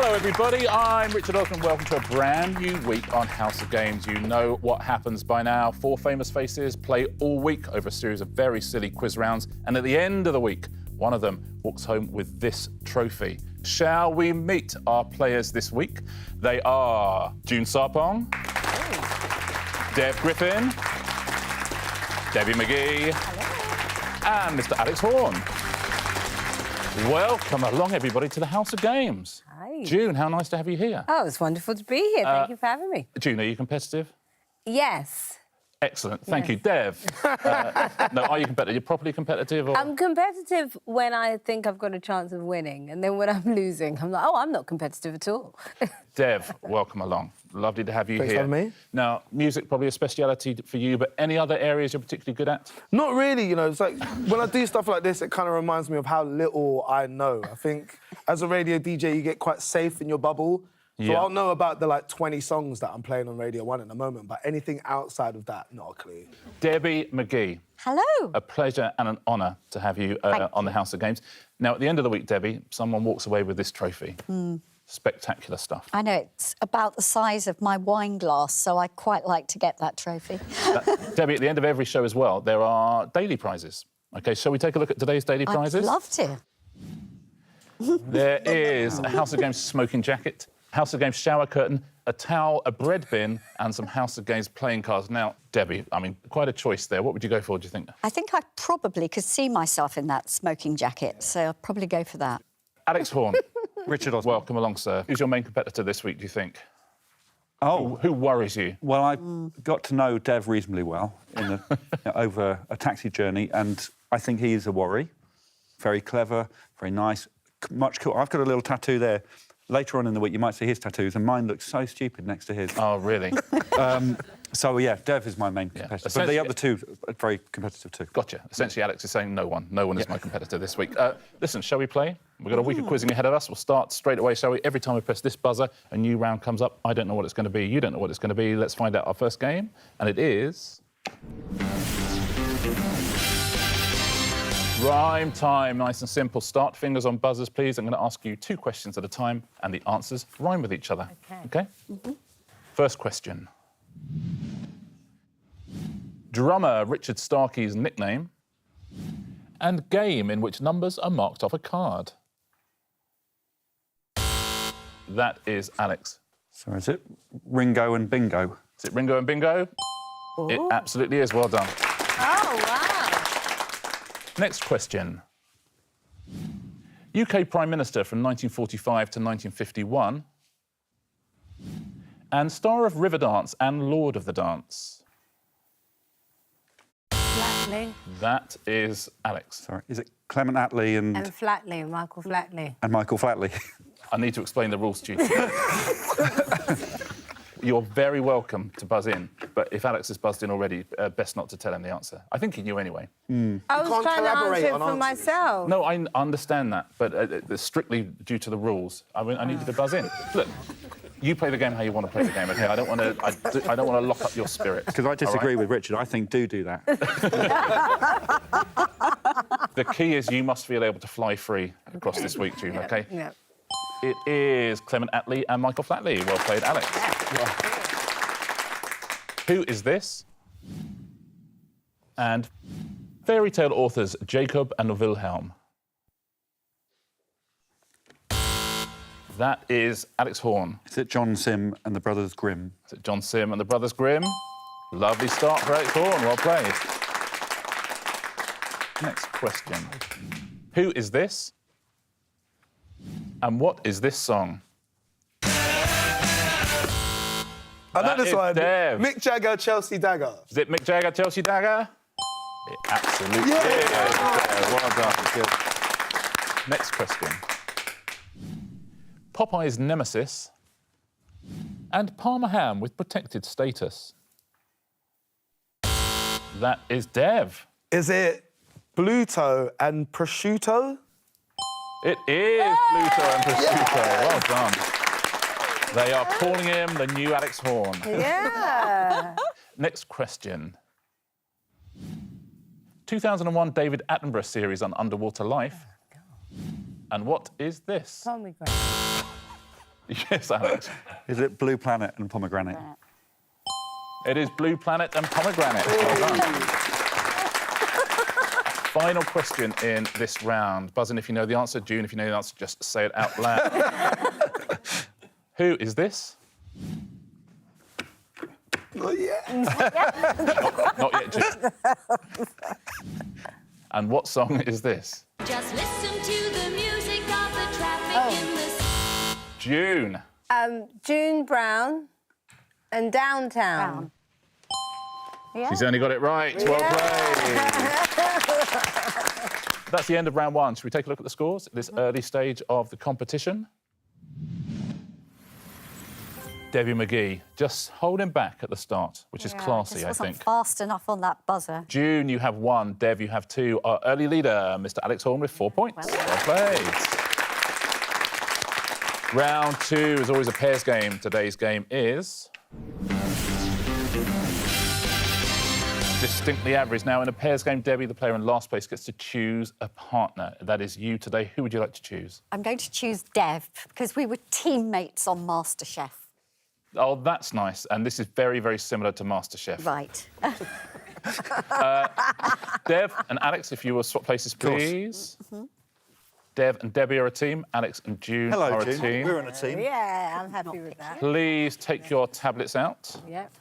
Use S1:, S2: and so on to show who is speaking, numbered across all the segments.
S1: Hello, everybody. I'm Richard Osman. Welcome to a brand new week on House of Games. You know what happens by now. 4 famous faces play all week over a series of very silly quiz rounds. And at the end of the week, one of them walks home with this trophy. Shall we meet our players this week? They are June Sarpong, Dev Griffin, Debbie McGee, and Mr. Alex Horne. Welcome along, everybody, to the House of Games.
S2: Hi.
S1: June, how nice to have you here.
S2: Oh, it's wonderful to be here. Thank you for having me.
S1: June, are you competitive?
S2: Yes.
S1: Excellent. Thank you. Dev, no, are you competitive? You're properly competitive? Or...
S2: I'm competitive when I think I've got a chance of winning, and then when I'm losing, I'm like, oh, I'm not competitive at all.
S1: Dev, welcome along. Lovely to have you
S3: Thanks
S1: here.
S3: for having me.
S1: Now, music probably a speciality for you, but any other areas you're particularly good at?
S3: Not really, you know. It's like when I do stuff like this, it kind of reminds me of how little I know. I think as a radio DJ, you get quite safe in your bubble. So I'll know about the 20 songs that I'm playing on Radio 1 at the moment, but anything outside of that, not a clue.
S1: Debbie McGee.
S4: Hello.
S1: A pleasure and an honour to have you on the House of Games. Now, at the end of the week, Debbie, someone walks away with this trophy. Spectacular stuff.
S4: I know, it's about the size of my wine glass, so I quite like to get that trophy.
S1: Debbie, at the end of every show as well, there are daily prizes. OK, shall we take a look at today's daily prizes?
S4: I'd love to.
S1: There is a House of Games smoking jacket, House of Games shower curtain, a towel, a bread bin, and some House of Games playing cards. Now, Debbie, I mean, quite a choice there. What would you go for, do you think?
S4: I think I probably could see myself in that smoking jacket, so I'll probably go for that.
S1: Alex Horne.
S5: Richard Osman.
S1: Welcome along, sir. Who's your main competitor this week, do you think?
S5: Oh.
S1: Who worries you?
S5: Well, I got to know Dev reasonably well over a taxi journey, and I think he is a worry. Very clever, very nice, much cool. I've got a little tattoo there. Later on in the week, you might see his tattoos, and mine looks so stupid next to his.
S1: Oh, really?
S5: So, yeah, Dev is my main competitor. But the other two are very competitive too.
S1: Gotcha. Essentially, Alex is saying no one. No one is my competitor this week. Listen, shall we play? We've got a week of quizzing ahead of us. We'll start straight away, shall we? Every time we press this buzzer, a new round comes up. I don't know what it's going to be. You don't know what it's going to be. Let's find out our first game. And it is... Rhyme time, nice and simple. Start fingers on buzzers, please. I'm going to ask you 2 questions at a time, and the answers rhyme with each other. OK? First question. Drummer Richard Starkey's nickname and game in which numbers are marked off a card. That is Alex.
S5: So is it Ringo and Bingo?
S1: Is it Ringo and Bingo? Ooh. It absolutely is. Well done.
S2: Oh, wow.
S1: Next question. UK Prime Minister from 1945 to 1951 and star of Riverdance and Lord of the Dance.
S2: Flatley.
S1: That is Alex.
S5: Sorry, is it Clement Attlee and
S2: Flatley, Michael Flatley.
S5: And Michael Flatley.
S1: I need to explain the rules to you. You're very welcome to buzz in, but if Alex has buzzed in already, best not to tell him the answer. I think he knew anyway.
S2: I was trying to answer it for myself.
S1: No, I understand that, but it's strictly due to the rules. I need you to buzz in. Look, you play the game how you want to play the game, OK? I don't want to lock up your spirit.
S5: Because I disagree with Richard. I think do that.
S1: The key is you must feel able to fly free across this week, June, OK?
S2: Yeah.
S1: It is Clement Attlee and Michael Flatley. Well played, Alex. Yeah. Who is this? And fairy tale authors Jacob and Wilhelm. That is Alex Horne.
S5: Is it John Sim and the Brothers Grimm?
S1: Is it John Sim and the Brothers Grimm? Lovely start for Alex Horne. Well played. Next question. Who is this? And what is this song?
S3: I know this one.
S1: Dev.
S3: Mick Jagger, Chelsea Dagger.
S1: Is it Mick Jagger, Chelsea Dagger? It absolutely is. Well done. Good. Next question. Popeye's nemesis and Parma ham with protected status. That is Dev.
S3: Is it Bluto and Prosciutto?
S1: It is Bluto and Prosciutto. Well done. They are calling him the new Alex Horne.
S2: Yeah.
S1: Next question. 2001 David Attenborough series on underwater life. And what is this?
S2: Pomegranate.
S1: Yes, Alex.
S5: Is it Blue Planet and Pomegranate?
S1: It is Blue Planet and Pomegranate. Well done. Final question in this round. Buzz in if you know the answer. June, if you know the answer, just say it out loud. Who is this?
S3: Not yet.
S1: Not yet, June. And what song is this?
S6: Just listen to the music of the traffic in the...
S1: June.
S2: June Brown and Downtown.
S4: Brown. Yeah.
S1: She's only got it right. Well played. That's the end of round one. Should we take a look at the scores at this early stage of the competition? Debbie McGee just holding back at the start, which is classy, I think.
S4: Wasn't fast enough on that buzzer.
S1: June, you have 1. Dev, you have 2. Our early leader, Mr. Alex Horne, with 4 points. Well played. Round 2 is always a pairs game. Today's game is distinctly average. Now, in a pairs game, Debbie, the player in last place, gets to choose a partner. That is you today. Who would you like to choose?
S4: I'm going to choose Dev because we were teammates on MasterChef.
S1: Oh, that's nice. And this is very, very similar to MasterChef.
S4: Right.
S1: Dev and Alex, if you will swap places, please. Dev and Debbie are a team. Alex and June are a team.
S5: We're on a team.
S2: Yeah, I'm happy with that.
S1: Please take your tablets out.
S2: Yep.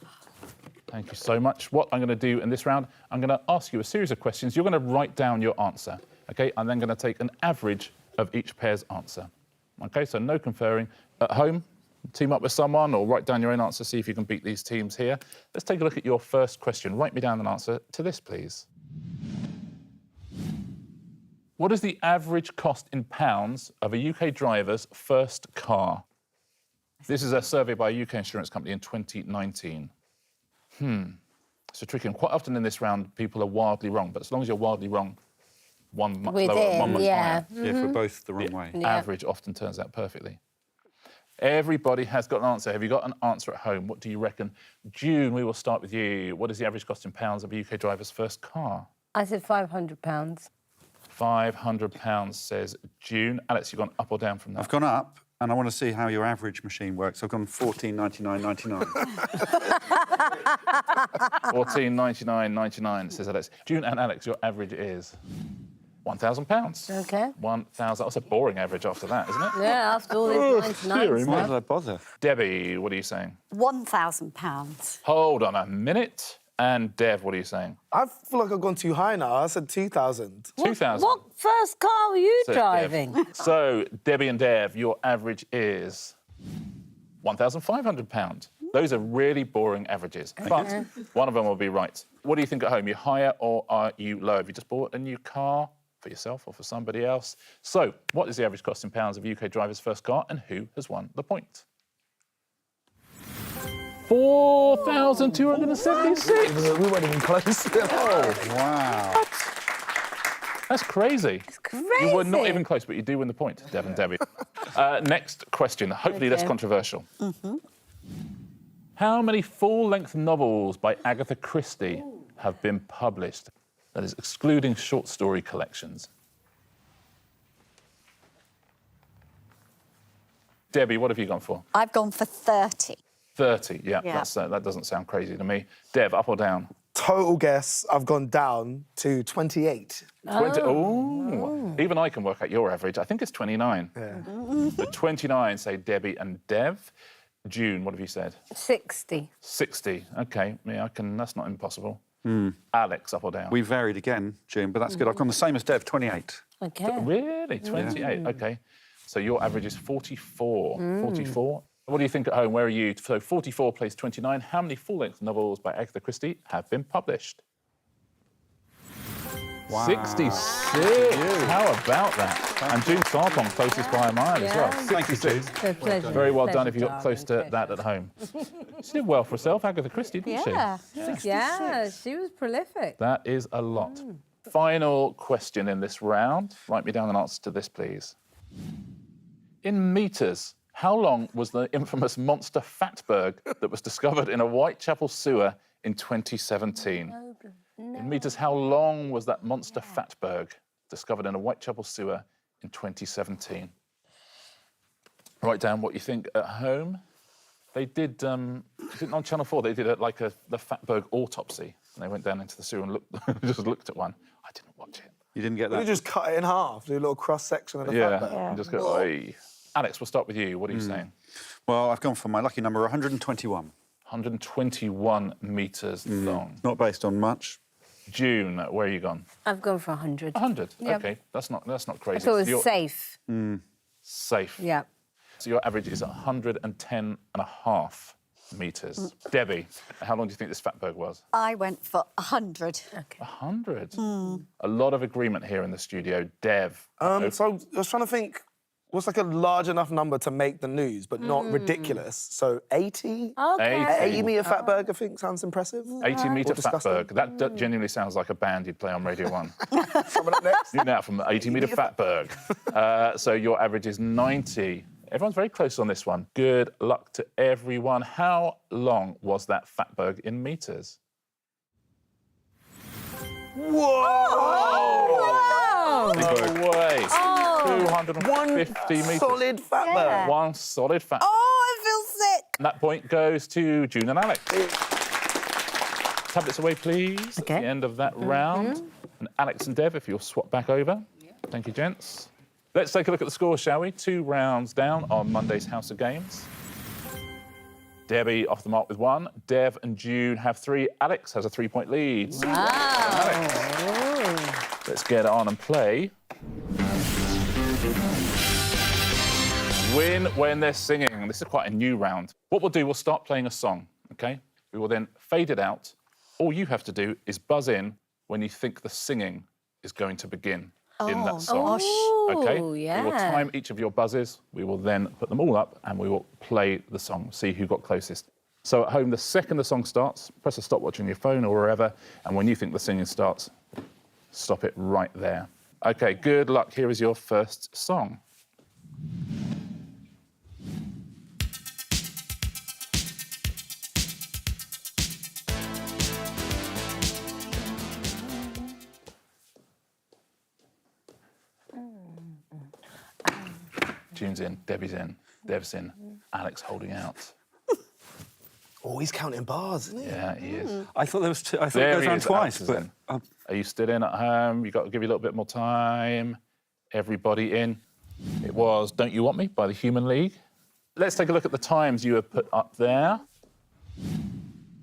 S1: Thank you so much. What I'm going to do in this round, I'm going to ask you a series of questions. You're going to write down your answer, OK? I'm then going to take an average of each pair's answer. OK, so no conferring. At home, team up with someone or write down your own answer, see if you can beat these teams here. Let's take a look at your first question. Write me down an answer to this, please. What is the average cost in pounds of a UK driver's first car? This is a survey by a UK insurance company in 2019. It's a tricky one. Quite often in this round, people are wildly wrong, but as long as you're wildly wrong, one much lower, one much higher.
S5: Yeah, if we're both the wrong way.
S1: Average often turns out perfectly. Everybody has got an answer. Have you got an answer at home? What do you reckon? June, we will start with you. What is the average cost in pounds of a UK driver's first car?
S2: I said £500.
S1: £500, says June. Alex, you've gone up or down from that?
S5: I've gone up, and I want to see how your average machine works. I've gone 14.99.99.
S1: 14.99.99, says Alex. June and Alex, your average is £1,000.
S2: OK.
S1: 1,000. That's a boring average after that, isn't it?
S2: Yeah, after all these 99
S5: Why
S2: stuff.
S5: did I bother?
S1: Debbie, what are you saying?
S4: £1,000.
S1: Hold on a minute. And Dev, what are you saying?
S3: I feel like I've gone too high now. I said 2,000.
S1: 2,000.
S2: What first car were you
S1: says
S2: driving?
S1: Dev. So, Debbie and Dev, your average is £1,500. Those are really boring averages, but one of them will be right. What do you think at home? Are you higher or are you low? Have you just bought a new car for yourself or for somebody else? So, what is the average cost in pounds of a UK driver's first car and who has won the point? 4,276.
S3: We weren't even close.
S1: Oh,
S5: Wow.
S1: that's crazy. It's
S2: crazy.
S1: You were not even close, but you do win the point, Dev and Debbie. Next question, hopefully less controversial. How many full-length novels by Agatha Christie have been published? That is, excluding short story collections. Debbie, what have you gone for?
S4: I've gone for 30.
S1: 30, yeah.
S4: Yeah.
S1: That doesn't sound crazy to me. Dev, up or down?
S3: Total guess, I've gone down to 28.
S1: 20. Oh. Even I can work out your average. I think it's 29.
S3: Yeah.
S1: But 29, say Debbie and Dev. June, what have you said?
S2: 60.
S1: 60. OK, yeah, I can. That's not impossible. Alex, up or down?
S5: We varied again, June, but that's good. I've gone the same as Dev, 28.
S2: OK.
S1: Really? 28? OK. So your average is 44. 44. What do you think at home? Where are you? So 44 plays 29. How many full-length novels by Agatha Christie have been published?
S5: Wow.
S1: 66. How about that? And June Sarpong closest by a mile as well.
S2: Yeah.
S1: 66.
S2: It's a pleasure.
S1: Very well done if you got
S2: Pleasure,
S1: close to
S2: darling,
S1: that at home. She did well for herself, Agatha Christie, didn't she?
S4: Yeah.
S2: Yeah, she was prolific.
S1: That is a lot. Final question in this round. Write me down an answer to this, please. In metres, how long was the infamous monster fatberg that was discovered in a Whitechapel sewer in 2017? In metres, how long was that monster fatberg discovered in a Whitechapel sewer in 2017? Write down what you think at home. They did, on Channel 4, they did the Fatberg autopsy. And they went down into the sewer and just looked at one. I didn't watch it.
S5: You didn't get that?
S3: You just cut it in half, do a little cross-section of the fatberg.
S1: And just go, oi. Alex, we'll start with you. What are you saying?
S5: Well, I've gone for my lucky number, 121.
S1: 121 metres long.
S5: Not based on much.
S1: June, where are you gone?
S2: I've gone for 100.
S1: 100?
S2: Yep.
S1: OK, that's not crazy.
S2: I thought it was
S1: You're
S2: safe.
S1: safe.
S2: Yeah.
S1: So your average is 110.5 metres. Debbie, how long do you think this Fatberg was?
S4: I went for 100.
S1: 100? A lot of agreement here in the studio. Dev.
S3: So I was trying to think, what's like a large enough number to make the news, but not ridiculous? So 80?
S2: Okay.
S3: 80-metre fatberg, I think, sounds impressive.
S1: 80-metre
S3: Or disgusting.
S1: Fatberg. That genuinely sounds like a band you'd play on Radio 1.
S3: Coming up next.
S1: Do that from the 80-metre Fatberg. So your average is 90. Everyone's very close on this one. Good luck to everyone. How long was that Fatberg in metres?
S3: Whoa!
S1: No way. 250 metres.
S3: Solid fatberg.
S1: One solid Fatberg.
S4: Oh, I feel sick.
S1: And that point goes to June and Alex. Tablets away, please,
S2: Okay.
S1: at the end of that round. And Alex and Dev, if you'll swap back over. Thank you, gents. Let's take a look at the score, shall we? 2 rounds down on Monday's House of Games. Debbie off the mark with 1. Dev and June have 3. Alex has a 3-point lead. Alex. Let's get on and play. Win when they're singing. This is quite a new round. What we'll do, we'll start playing a song, OK? We will then fade it out. All you have to do is buzz in when you think the singing is going to begin in that song. OK?
S2: yeah.
S1: We will time each of your buzzes. We will then put them all up and we will play the song, see who got closest. So at home, the second the song starts, press a stopwatch on your phone or wherever, and when you think the singing starts, stop it right there. OK, good luck. Here is your first song. June's in, Debbie's in, Dev's in, Alex holding out.
S3: Oh, he's counting bars, isn't he?
S1: Yeah, he is.
S5: I thought there was two. I thought
S1: There
S5: it goes
S1: he
S5: on
S1: is,
S5: twice,
S1: Alex is
S5: but
S1: in. Are you still in at home? You've got to give you a little bit more time. Everybody in. It was Don't You Want Me by the Human League. Let's take a look at the times you have put up there.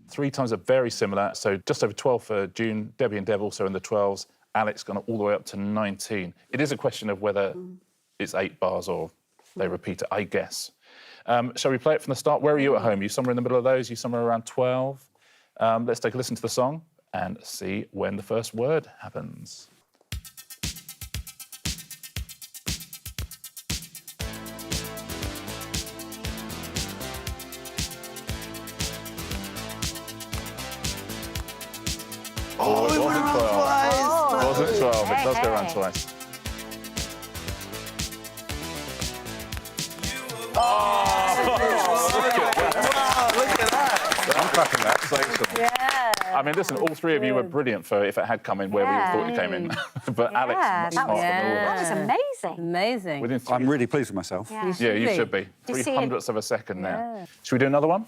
S1: 3 times are very similar, so just over 12 for June. Debbie and Dev also in the 12s. Alex gone all the way up to 19. It is a question of whether it's 8 bars or they repeat it, I guess. Shall we play it from the start? Where are you at home? Are you somewhere in the middle of those? Are you somewhere around 12? Let's take a listen to the song and see when the first word happens. Oh, it wasn't 12. It wasn't 12. It does go around twice. I'm clapping that. So excellent.
S2: Yeah.
S1: I mean, listen, all 3 of you were brilliant for if it had come in where we thought it came in. But Alex, much
S4: that was,
S1: smarter than all of
S4: that
S1: us.
S4: was amazing.
S2: Amazing.
S1: Within 3.
S5: I'm really pleased with myself.
S4: Yeah.
S1: Yeah, you should be.
S4: Do you see
S1: 300ths of a second there. Should we do another one?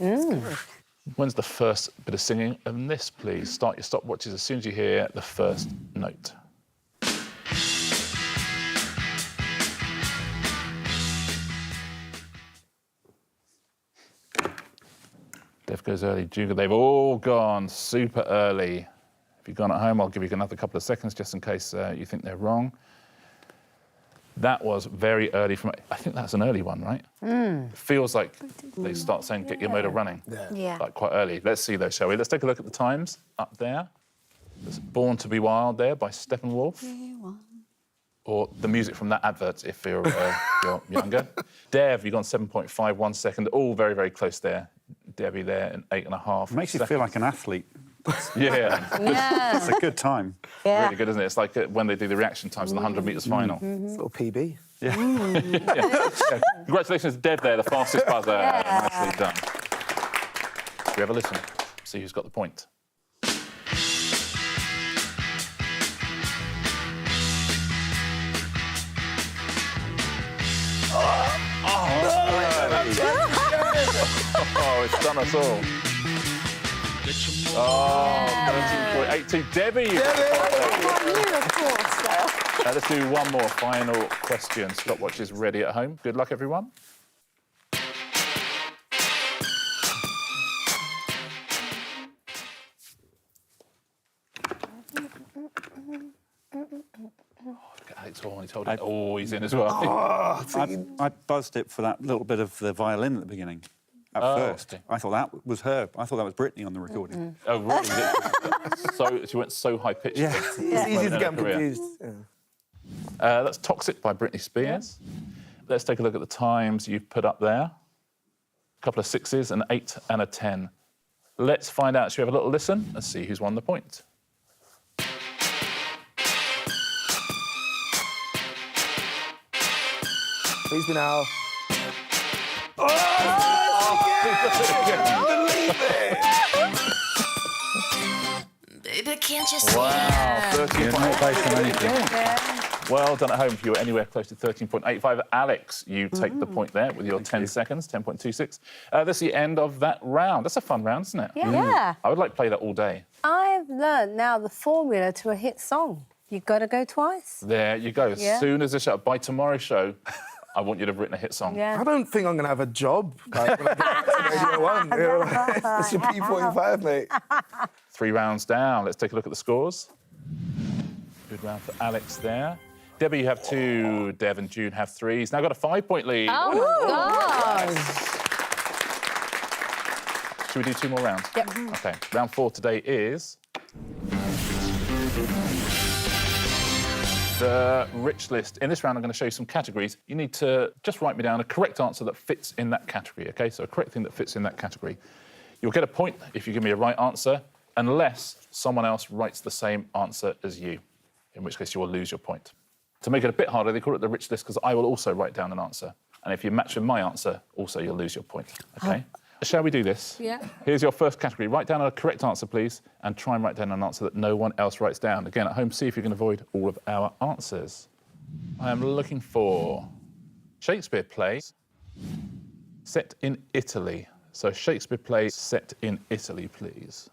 S1: When's the first bit of singing of this, please? Start your stopwatches as soon as you hear the first note. Dev goes early. Juga, they've all gone super early. If you've gone at home, I'll give you another couple of seconds just in case you think they're wrong. That was very early from... I think that's an early one, right? It feels like they start saying, get your motor running.
S4: Yeah.
S1: Like quite early. Let's see though, shall we? Let's take a look at the times up there. There's Born to be Wild there by Steppenwolf. Or the music from that advert if you're younger. Dev, you've gone 7.51 second. All very, very close there. Debbie there in 8.5.
S5: It makes you feel like an athlete.
S1: Yeah.
S2: Yeah.
S5: It's a good time.
S1: Really good, isn't it? It's like when they do the reaction times in the 100 metres final.
S3: It's a little PB.
S1: Yeah. Congratulations, Dev there, the fastest buzzer. Nicely done. Should we have a listen? See who's got the point. Oh, it's done us all. Oh, 13.82. Debbie! You got it.
S4: Of course, though.
S1: Let's do one more final question. Stopwatch is ready at home. Good luck, everyone. Look at Alex Horne. He told it. Oh, he's in as well.
S5: I buzzed it for that little bit of the violin at the beginning. At first,
S1: okay.
S5: I thought that was her. I thought that was Brittany on the recording.
S1: Oh, really? So she went so high pitched.
S5: Yeah.
S3: It's easy to get them confused. Yeah.
S1: That's Toxic by Britney Spears. Let's take a look at the times you've put up there. A couple of 6s, an 8 and a 10. Let's find out. Should we have a little listen and see who's won the point?
S3: Please be now.
S6: Baby, can't you see?
S1: Wow, 13.
S5: Not based on anything.
S1: Well done at home if you were anywhere close to 13.85. Alex, you take the point there with your 10 seconds, 10.26. That's the end of that round. That's a fun round, isn't it?
S2: Yeah.
S1: I would like to play that all day.
S2: I've learned now the formula to a hit song. You've got to go twice.
S1: There you go. As
S2: Yeah.
S1: soon as the show, by tomorrow's show, I want you to have written a hit song.
S2: Yeah.
S3: I don't think I'm going to have a job like, when I get to Radio 1. You know, like, it's your P45, mate.
S1: 3 rounds down. Let's take a look at the scores. Good round for Alex there. Debbie, you have 2. Dev and June have 3. He's now got a 5-point lead.
S2: Oh, my God.
S1: Should we do 2 more rounds?
S2: Yep.
S1: OK. Round 4 today is the Rich List. In this round, I'm going to show you some categories. You need to just write me down a correct answer that fits in that category, OK? So a correct thing that fits in that category. You'll get a point if you give me a right answer, unless someone else writes the same answer as you, in which case you will lose your point. To make it a bit harder, they call it the Rich List because I will also write down an answer. And if you match with my answer, also you'll lose your point, OK? Shall we do this?
S2: Yeah.
S1: Here's your first category. Write down a correct answer, please, and try and write down an answer that no one else writes down. Again, at home, see if you can avoid all of our answers. I am looking for Shakespeare plays set in Italy. So Shakespeare plays set in Italy, please.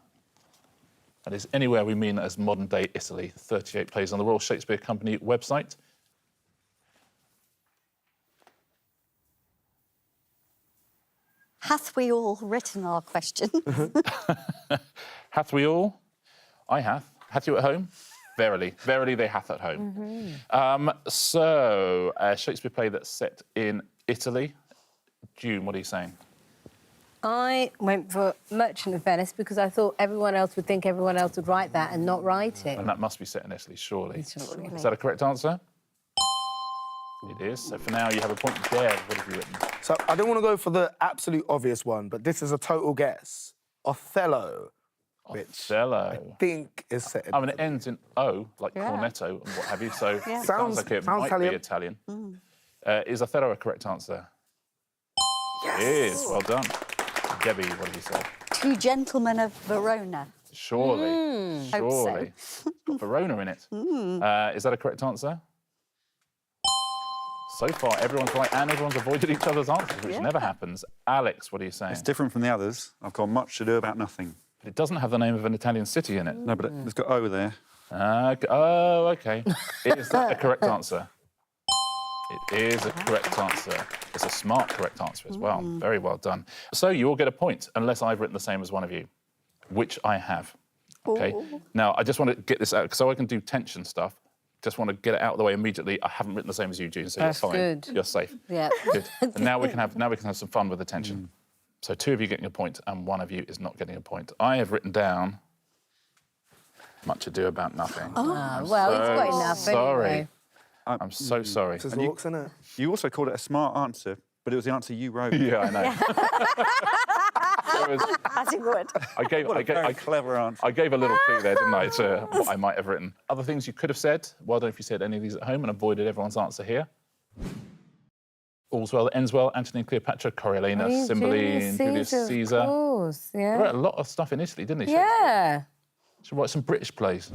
S1: That is anywhere we mean as modern-day Italy. 38 plays on the Royal Shakespeare Company website.
S4: Hath we all written our question?
S1: Hath we all? I hath. Hath you at home? Verily. Verily they hath at home. So, a Shakespeare play that's set in Italy. June, what are you saying?
S2: I went for Merchant of Venice because I thought everyone else would think everyone else would write that and not write it.
S1: And that must be set in Italy, surely.
S2: Surely.
S1: Is that a correct answer? It is. So for now, you have a point there. What have you written?
S3: So I don't want to go for the absolute obvious one, but this is a total guess. Othello, which
S1: Othello.
S3: I think is set in...
S1: I mean, it ends in O, like
S4: Yeah.
S1: cornetto and what have you, so it sounds
S3: Sounds-
S1: like it
S3: sounds
S1: might be Italian. Is Othello a correct answer?
S3: Yes!
S1: It is. Well done. Debbie, what have you said?
S4: Two Gentlemen of Verona.
S1: Surely.
S4: Hope so.
S1: Surely. It's got Verona in it. Is that a correct answer? So far, everyone's right and everyone's avoided each other's answers, which never happens. Alex, what are you saying?
S5: It's different from the others. I've got Much Ado About Nothing.
S1: But it doesn't have the name of an Italian city in it.
S5: No, but it's got O there.
S1: Oh, OK. Is that a correct answer? It is a correct answer. It's a smart correct answer as well. Very well done. So you all get a point, unless I've written the same as one of you, which I have. OK? Now, I just want to get this out, so I can do tension stuff. Just want to get it out of the way immediately. I haven't written the same as you, June, so
S2: That's
S1: you're fine.
S2: good.
S1: You're safe.
S2: Yeah.
S1: Good. And now we can have some fun with the tension. So 2 of you getting a point and 1 of you is not getting a point. I have written down Much Ado About Nothing.
S2: Well, it's got enough
S1: Sorry.
S2: anyway.
S1: I'm so sorry.
S3: This walks in it.
S5: You also called it a smart answer, but it was the answer you wrote.
S1: Yeah, I know.
S4: As you would.
S1: I gave
S5: Very clever answer.
S1: I gave a little clue there, didn't I, to what I might have written. Other things you could have said. Well done if you said any of these at home and avoided everyone's answer here. All's well that ends well. Antony and Cleopatra, Coriolanus, Cymbeline, Julius Caesar.
S2: Of course,
S1: He
S2: yeah.
S1: wrote a lot of stuff in Italy, didn't he?
S2: Yeah.
S1: Should write some British plays.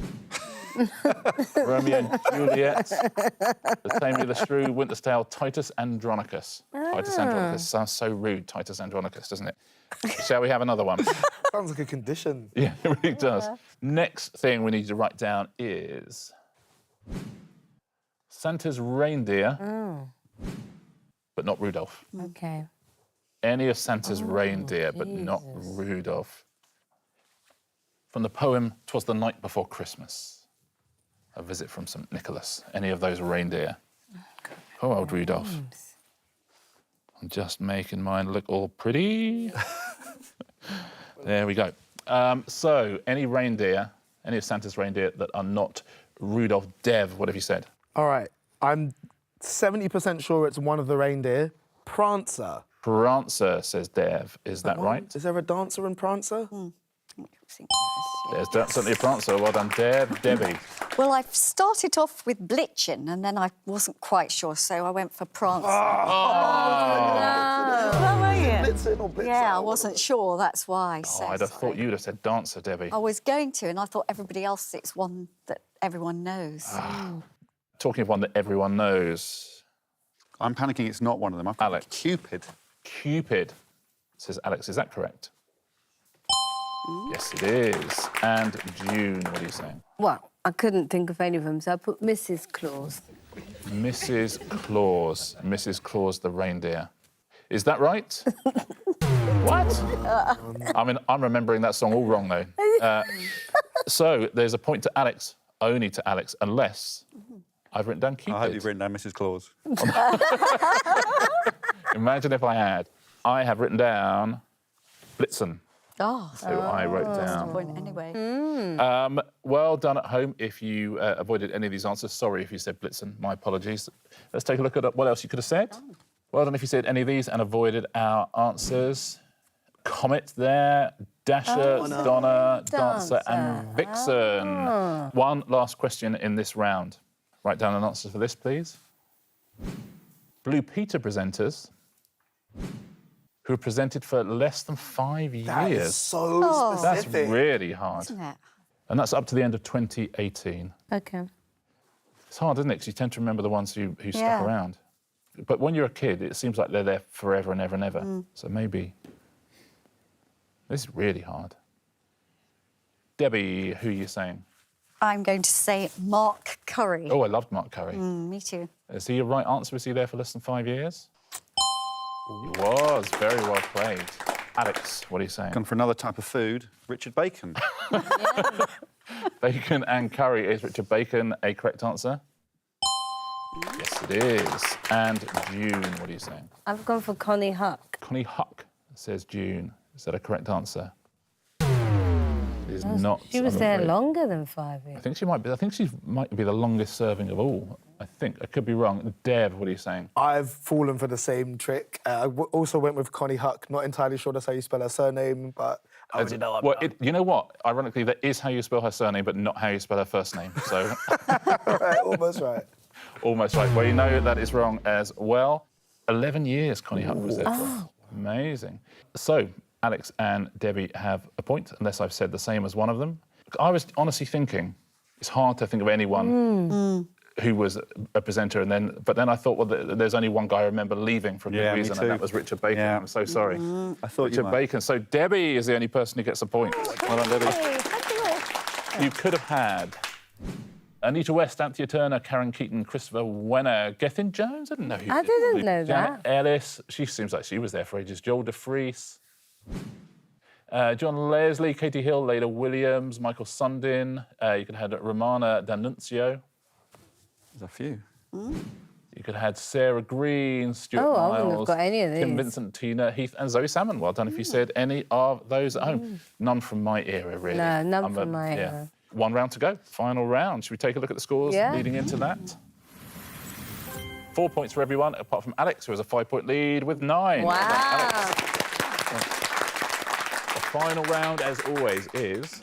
S1: Romeo and Juliet, The Taming of the Shrew, Winter's Tale, Titus Andronicus. Titus Andronicus sounds so rude, Titus Andronicus, doesn't it? Shall we have another one?
S3: Sounds like a condition.
S1: Yeah, it really does. Next thing we need to write down is Santa's reindeer, but not Rudolph.
S2: Okay.
S1: Any of Santa's reindeer, but not Rudolph. From the poem "'Twas the Night Before Christmas," a visit from St. Nicholas. Any of those reindeer? Oh, old Rudolph. I'm just making mine look all pretty. There we go. So, any reindeer, any of Santa's reindeer that are not Rudolph. Dev, what have you said?
S3: All right, I'm 70% sure it's one of the reindeer. Prancer.
S1: Prancer, says Dev. Is that right?
S3: Is there a dancer in Prancer?
S1: There's certainly a Prancer. Well done, Dev. Debbie.
S4: Well, I started off with Blitzen, and then I wasn't quite sure, so I went for Prancer.
S3: Blitzen or Blitzer?
S4: Yeah, I wasn't sure, that's why.
S1: Oh, I'd have thought you'd have said dancer, Debbie.
S4: I was going to, and I thought everybody else, it's one that everyone knows.
S1: Talking of one that everyone knows,
S5: I'm panicking it's not one of them. I've got
S1: Alex.
S5: Cupid.
S1: Cupid, says Alex. Is that correct? Yes, it is. And June, what are you saying?
S2: Well, I couldn't think of any of them, so I put Mrs. Claus.
S1: Mrs. Claus. Mrs. Claus the reindeer. Is that right? What? I mean, I'm remembering that song all wrong, though. So there's a point to Alex, only to Alex, unless I've written down Cupid.
S5: I hope you've written down Mrs. Claus.
S1: Imagine if I had. I have written down Blitzen.
S4: Oh,
S1: So I wrote down.
S4: point anyway.
S1: Well done at home if you avoided any of these answers. Sorry if you said Blitzen. My apologies. Let's take a look at what else you could have said. Well done if you said any of these and avoided our answers. Comet there, Dasher, Donna, Dancer and Vixen. One last question in this round. Write down an answer for this, please. Blue Peter presenters who were presented for less than 5 years.
S3: That is so
S1: That's
S3: specific.
S1: really hard.
S4: Isn't it?
S1: And that's up to the end of 2018.
S2: Okay.
S1: It's hard, isn't it? Because you tend to remember the ones who stuck
S4: Yeah.
S1: around. But when you're a kid, it seems like they're there forever and ever and ever. So maybe... This is really hard. Debbie, who are you saying?
S4: I'm going to say Mark Curry.
S1: Oh, I loved Mark Curry.
S4: Me too.
S1: Is he your right answer? Was he there for less than 5 years? He was. Very well played. Alex, what are you saying?
S5: Gone for another type of food, Richard Bacon.
S1: Bacon and curry. Is Richard Bacon a correct answer? Yes, it is. And June, what are you saying?
S2: I've gone for Connie Huck.
S1: Connie Huck, says June. Is that a correct answer? It is not.
S2: She was
S1: I'm
S2: there
S1: afraid.
S2: longer than 5
S1: I
S2: years.
S1: think she might be. I think she might be the longest serving of all. I think. I could be wrong. Dev, what are you saying?
S3: I've fallen for the same trick. I also went with Connie Huck. Not entirely sure that's how you spell her surname, but I already know I'm
S1: Well,
S3: done.
S1: you know what? Ironically, that is how you spell her surname, but not how you spell her first name. So
S3: Right, almost right.
S1: almost right. Well, you know that is wrong as well. 11 years Connie Huck was there for. Amazing. So Alex and Debbie have a point, unless I've said the same as one of them. I was honestly thinking, it's hard to think of anyone who was a presenter, but then I thought, well, there's only one guy I remember leaving for a
S5: Yeah,
S1: good
S5: me
S1: reason,
S5: too.
S1: and that was Richard Bacon.
S5: Yeah.
S1: I'm so sorry.
S5: I thought you
S1: Richard
S5: might.
S1: Bacon. So Debbie is the only person who gets a point. Well done, Debbie. You could have had Anita West, Anthea Turner, Karen Keaton, Christopher Wenner, Gethin Jones. I didn't know who.
S2: I didn't know
S1: Janet
S2: that.
S1: Ellis. She seems like she was there for ages. Joel DeFries. John Leslie, Katie Hill, Layla Williams, Michael Sundin. You could have had Romana D'Annunzio.
S5: There's a few.
S1: You could have had Sarah Green, Stuart
S2: Oh,
S1: Miles,
S2: I wouldn't have got any of
S1: Kim
S2: these.
S1: Vincent, Tina Heath, and Zoe Salmon. Well done if you said any of those at home. None from my era, really.
S2: No, none from my era.
S1: One round to go. Final round. Should we take a look at the scores
S2: Yeah.
S1: leading into that? 4 points for everyone, apart from Alex, who has a 5-point lead with 9.
S2: Wow.
S1: Well done, Alex. The final round, as always, is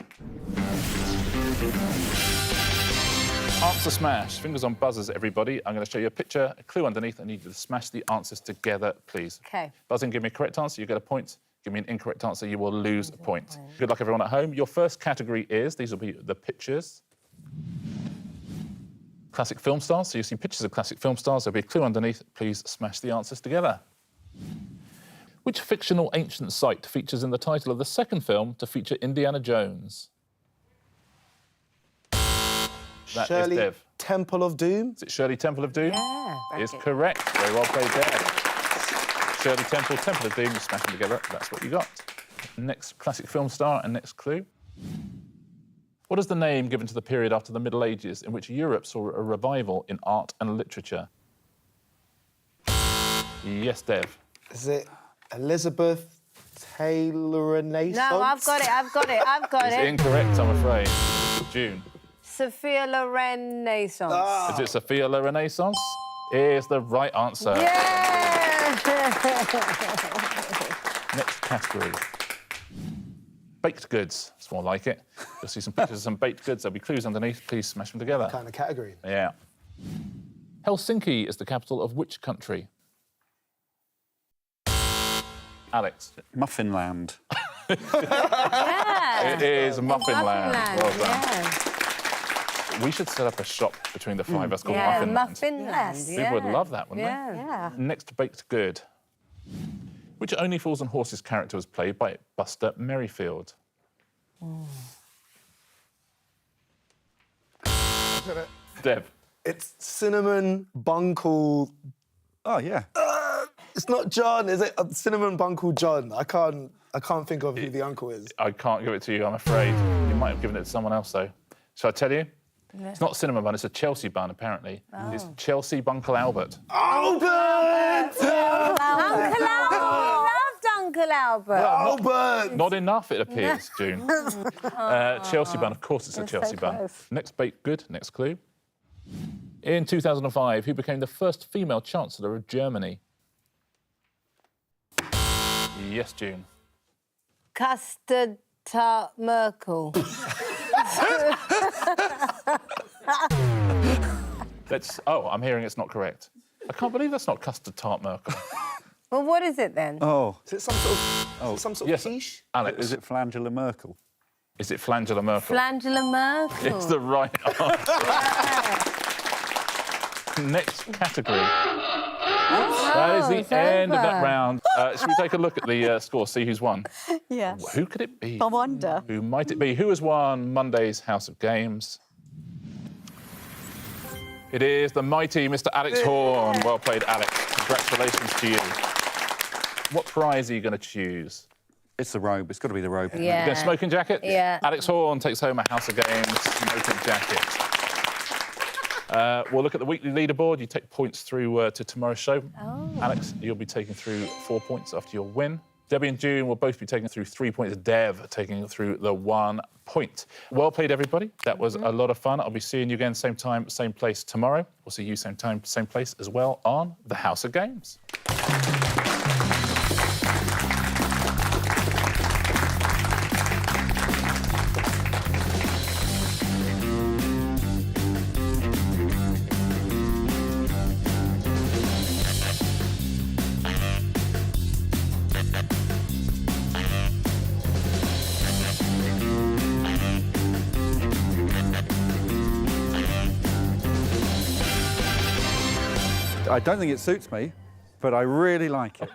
S1: Answer Smash. Fingers on buzzers, everybody. I'm going to show you a picture, a clue underneath. I need you to smash the answers together, please.
S2: Okay.
S1: Buzz in, give me a correct answer, you get a point. Give me an incorrect answer, you will lose a point. Good luck, everyone at home. Your first category is, these will be the pictures. classic film stars. So you see pictures of classic film stars. There'll be a clue underneath. Please smash the answers together. Which fictional ancient site features in the title of the second film to feature Indiana Jones? That
S3: Shirley
S1: is Dev.
S3: Temple of Doom.
S1: Is it Shirley Temple of Doom?
S2: Yeah.
S1: Is correct. Very well played there. Shirley Temple, Temple of Doom, you smash them together. That's what you got. Next classic film star and next clue. What is the name given to the period after the Middle Ages in which Europe saw a revival in art and literature? Yes, Dev.
S3: Is it Elizabeth Taylor Renaissance?
S2: No, I've got
S1: It's
S2: it.
S1: incorrect, I'm afraid. June.
S2: Sophia Loren Renaissance.
S1: Is it Sophia La Renaissance? Is the right answer.
S2: Yeah!
S1: Next category. Baked goods. It's more like it. You'll see some pictures of some baked goods. There'll be clues underneath. Please smash them together.
S3: Kind of category.
S1: Yeah. Helsinki is the capital of which country? Alex.
S5: Muffinland.
S2: Yeah.
S1: It is Muffinland.
S2: Muffinland,
S1: Well done.
S2: yeah.
S1: We should set up a shop between the five of us called
S2: Yeah,
S1: Muffinland.
S2: Muffinland.
S1: People would love that, wouldn't
S2: Yeah.
S4: Yeah.
S1: they? Next baked good. Which Only Fools and Horses character was played by Buster Merrifield? Dev.
S3: It's Cinnamon Bunkle.
S5: Oh, yeah.
S3: It's not John, is it? Cinnamon Bunkle John. I can't think of who the uncle is.
S1: I can't give it to you, I'm afraid. You might have given it to someone else, though. Shall I tell you? Yeah. It's not cinnamon bun, it's a Chelsea bun, apparently. Oh. It's Chelsea Bunkle Albert.
S3: Albert!
S2: Uncle Albert! Loved Uncle Albert.
S3: Albert!
S1: Not enough, it appears, June. Chelsea bun, of course it's a Chelsea bun.
S2: close.
S1: Next baked good, next clue. In 2005, who became the first female Chancellor of Germany? Yes, June.
S2: Custard Tart Merkel.
S1: Oh, I'm hearing it's not correct. I can't believe that's not custard tart Merkel.
S2: Well, what is it then?
S5: Oh,
S3: Is it some sort of
S1: Yes,
S3: quiche?
S1: Alex.
S5: is it Flangela Merkel?
S1: Is it Flangela Merkel?
S2: Flangela Merkel.
S1: It's the right answer. Next category. That is
S2: it's
S1: the end of that
S2: over.
S1: round. Should we take a look at the score, see who's won?
S4: Yes.
S1: Who could it be?
S4: I wonder.
S1: Who might it be? Who has won Monday's House of Games? It is the mighty Mr. Alex Horne. Well played, Alex. Congratulations to you. What prize are you going to choose?
S5: It's the robe. It's got to be the robe.
S1: You
S2: Yeah.
S1: going to smoking jacket?
S2: Yeah.
S1: Alex Horne takes home a House of Games smoking jacket. We'll look at the weekly leaderboard. You take points through to tomorrow's show.
S2: Oh.
S1: Alex, you'll be taking through 4 points after your win. Debbie and June will both be taking through 3 points. Dev taking through the 1 point. Well played, everybody. That was a lot of fun. I'll be seeing you again same time, same place tomorrow. We'll see you same time, same place as well on the House of Games.
S5: I don't think it suits me, but I really like it.